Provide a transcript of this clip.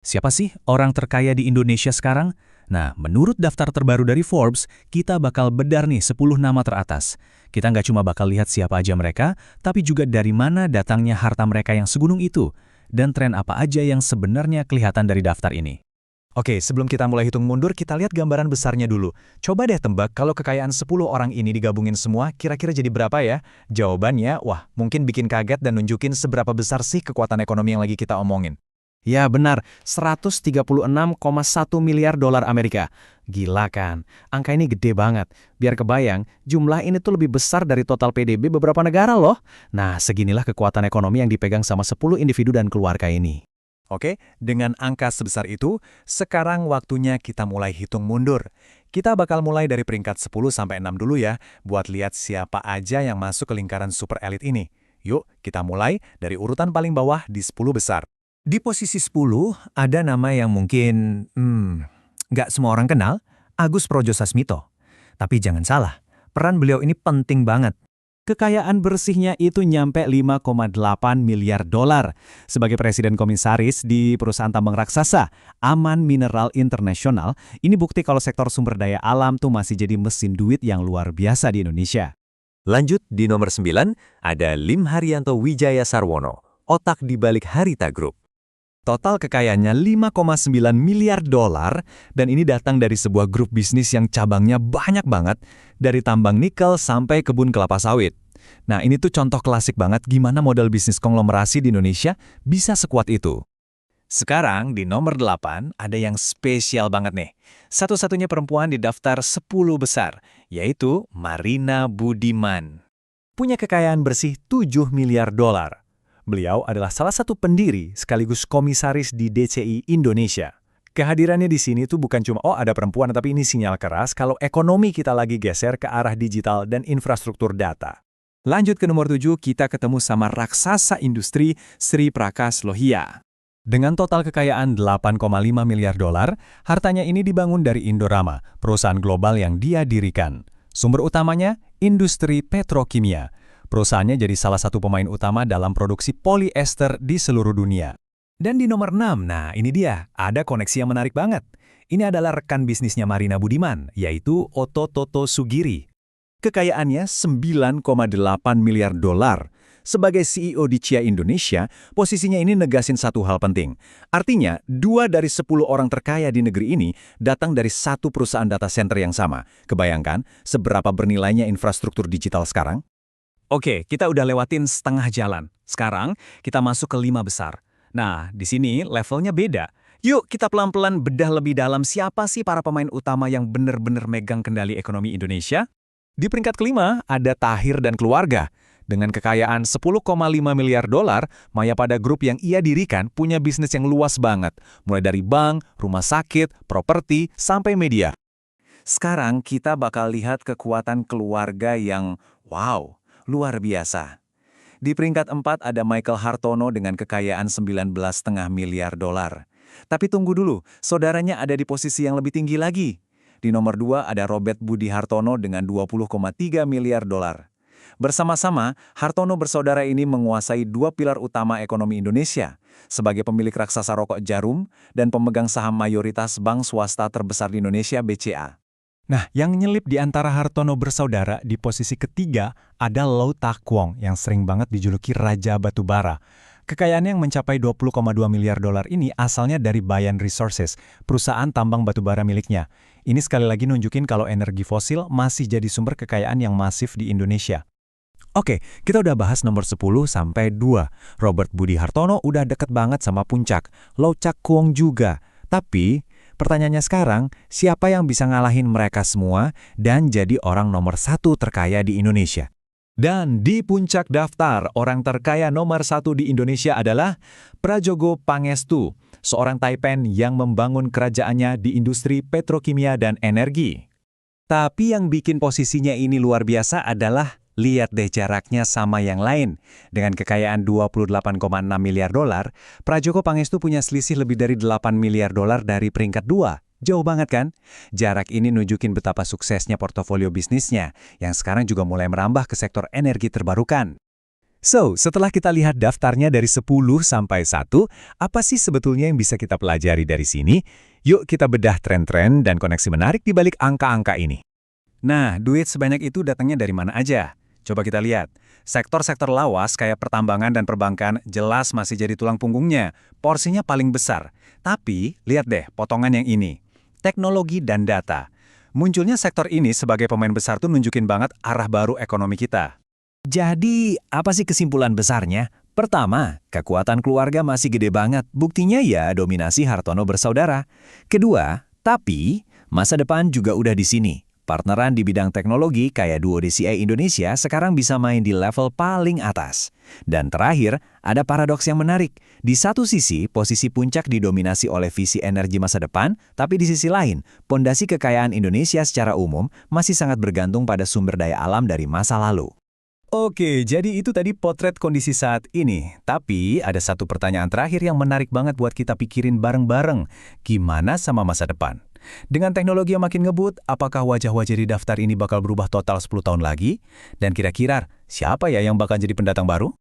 Siapa sih orang terkaya di Indonesia sekarang? Nah, menurut daftar terbaru dari Forbes, kita bakal bedar nih 10 nama teratas. Kita nggak cuma bakal lihat siapa aja mereka, tapi juga dari mana datangnya harta mereka yang segunung itu, dan tren apa aja yang sebenarnya kelihatan dari daftar ini. Oke, sebelum kita mulai hitung mundur, kita lihat gambaran besarnya dulu. Coba deh tebak kalau kekayaan 10 orang ini digabungin semua, kira-kira jadi berapa ya? Jawabannya, wah, mungkin bikin kaget dan nunjukin seberapa besar sih kekuatan ekonomi yang lagi kita omongin. Ya benar, 136,1 miliar dolar Amerika. Gila kan? Angka ini gede banget. Biar kebayang, jumlah ini tuh lebih besar dari total PDB beberapa negara loh. Nah, seginilah kekuatan ekonomi yang dipegang sama 10 individu dan keluarga ini. Oke, dengan angka sebesar itu, sekarang waktunya kita mulai hitung mundur. Kita bakal mulai dari peringkat 10 sampai 6 dulu ya, buat lihat siapa aja yang masuk ke lingkaran super elit ini. Yuk, kita mulai dari urutan paling bawah di 10 besar. Di posisi 10, ada nama yang mungkin, nggak semua orang kenal, Agus Projosasmito. Tapi jangan salah, peran beliau ini penting banget. Kekayaan bersihnya itu nyampe 5,8 miliar dolar. Sebagai presiden komisaris di perusahaan tambang raksasa, Aman Mineral International, ini bukti kalau sektor sumber daya alam tuh masih jadi mesin duit yang luar biasa di Indonesia. Lanjut di nomor 9, ada Lim Haryanto Wijaya Sarwono, otak di balik Harita Group. Total kekayaannya 5,9 miliar dolar, dan ini datang dari sebuah grup bisnis yang cabangnya banyak banget, dari tambang nikel sampai kebun kelapa sawit. Nah, ini tuh contoh klasik banget gimana model bisnis konglomerasi di Indonesia bisa sekuat itu. Sekarang di nomor 8 ada yang spesial banget nih. Satu-satunya perempuan di daftar 10 besar, yaitu Marina Budiman. Punya kekayaan bersih 7 miliar dolar. Beliau adalah salah satu pendiri sekaligus komisaris di DCI Indonesia. Kehadirannya di sini tuh bukan cuma, ada perempuan, tapi ini sinyal keras kalau ekonomi kita lagi geser ke arah digital dan infrastruktur data. Lanjut ke nomor 7, kita ketemu sama raksasa industri Sri Prakash Lohia. Dengan total kekayaan 8,5 miliar dolar, hartanya ini dibangun dari Indorama, perusahaan global yang dia dirikan. Sumber utamanya, industri petrokimia. Perusahaannya jadi salah satu pemain utama dalam produksi polyester di seluruh dunia. Dan di nomor 6, nah ini dia, ada koneksi yang menarik banget. Ini adalah rekan bisnisnya Marina Budiman, yaitu Otto Toto Sugiri. Kekayaannya 9,8 miliar dolar. Sebagai CEO di Chia Indonesia, posisinya ini negasin satu hal penting. Artinya, 2 dari 10 orang terkaya di negeri ini datang dari satu perusahaan data center yang sama. Kebayangkan seberapa bernilainya infrastruktur digital sekarang? Oke, kita udah lewatin setengah jalan. Sekarang, kita masuk ke 5 besar. Nah, di sini levelnya beda. Yuk, kita pelan-pelan bedah lebih dalam siapa sih para pemain utama yang benar-benar megang kendali ekonomi Indonesia. Di peringkat kelima, ada Tahir dan keluarga. Dengan kekayaan 10,5 miliar dolar, Mayapada Group yang ia dirikan punya bisnis yang luas banget. Mulai dari bank, rumah sakit, properti, sampai media. Sekarang, kita bakal lihat kekuatan keluarga yang, wow, luar biasa. Di peringkat 4 ada Michael Hartono dengan kekayaan 19,5 miliar dolar. Tapi tunggu dulu, saudaranya ada di posisi yang lebih tinggi lagi. Di nomor 2 ada Robert Budi Hartono dengan 20,3 miliar dolar. Bersama-sama, Hartono bersaudara ini menguasai 2 pilar utama ekonomi Indonesia, sebagai pemilik raksasa rokok Jarum dan pemegang saham mayoritas bank swasta terbesar di Indonesia BCA. Nah, yang nyelip di antara Hartono bersaudara di posisi ketiga ada Lau Tak Kwong yang sering banget dijuluki Raja Batubara. Kekayaannya yang mencapai 20,2 miliar dolar ini asalnya dari Bayan Resources, perusahaan tambang batubara miliknya. Ini sekali lagi nunjukin kalau energi fosil masih jadi sumber kekayaan yang masif di Indonesia. Oke, kita udah bahas nomor 10 sampai 2. Robert Budi Hartono udah deket banget sama puncak. Lau Tak Kwong juga. Tapi pertanyaannya sekarang, siapa yang bisa ngalahin mereka semua dan jadi orang nomor 1 terkaya di Indonesia? Dan di puncak daftar, orang terkaya nomor 1 di Indonesia adalah Prajogo Pangestu, seorang Taipan yang membangun kerajaannya di industri petrokimia dan energi. Tapi yang bikin posisinya ini luar biasa adalah, lihat deh jaraknya sama yang lain. Dengan kekayaan 28,6 miliar dolar, Prajogo Pangestu punya selisih lebih dari 8 miliar dolar dari peringkat 2. Jauh banget kan? Jarak ini nunjukin betapa suksesnya portofolio bisnisnya, yang sekarang juga mulai merambah ke sektor energi terbarukan. So, setelah kita lihat daftarnya dari 10 sampai 1, apa sih sebetulnya yang bisa kita pelajari dari sini? Yuk kita bedah tren-tren dan koneksi menarik di balik angka-angka ini. Nah, duit sebanyak itu datangnya dari mana aja? Coba kita lihat. Sektor-sektor lawas kayak pertambangan dan perbankan jelas masih jadi tulang punggungnya. Porsinya paling besar. Tapi, lihat deh potongan yang ini. Teknologi dan data. Munculnya sektor ini sebagai pemain besar tuh nunjukin banget arah baru ekonomi kita. Jadi, apa sih kesimpulan besarnya? Pertama, kekuatan keluarga masih gede banget. Buktinya ya dominasi Hartono bersaudara. Kedua, tapi masa depan juga udah di sini. Partneran di bidang teknologi kayak duo DCI Indonesia sekarang bisa main di level paling atas. Dan terakhir, ada paradoks yang menarik. Di satu sisi, posisi puncak didominasi oleh visi energi masa depan, tapi di sisi lain, pondasi kekayaan Indonesia secara umum masih sangat bergantung pada sumber daya alam dari masa lalu. Oke, jadi itu tadi potret kondisi saat ini. Tapi ada satu pertanyaan terakhir yang menarik banget buat kita pikirin bareng-bareng. Gimana sama masa depan? Dengan teknologi yang makin ngebut, apakah wajah-wajah di daftar ini bakal berubah total 10 tahun lagi? Dan kira-kira siapa ya yang bakal jadi pendatang baru?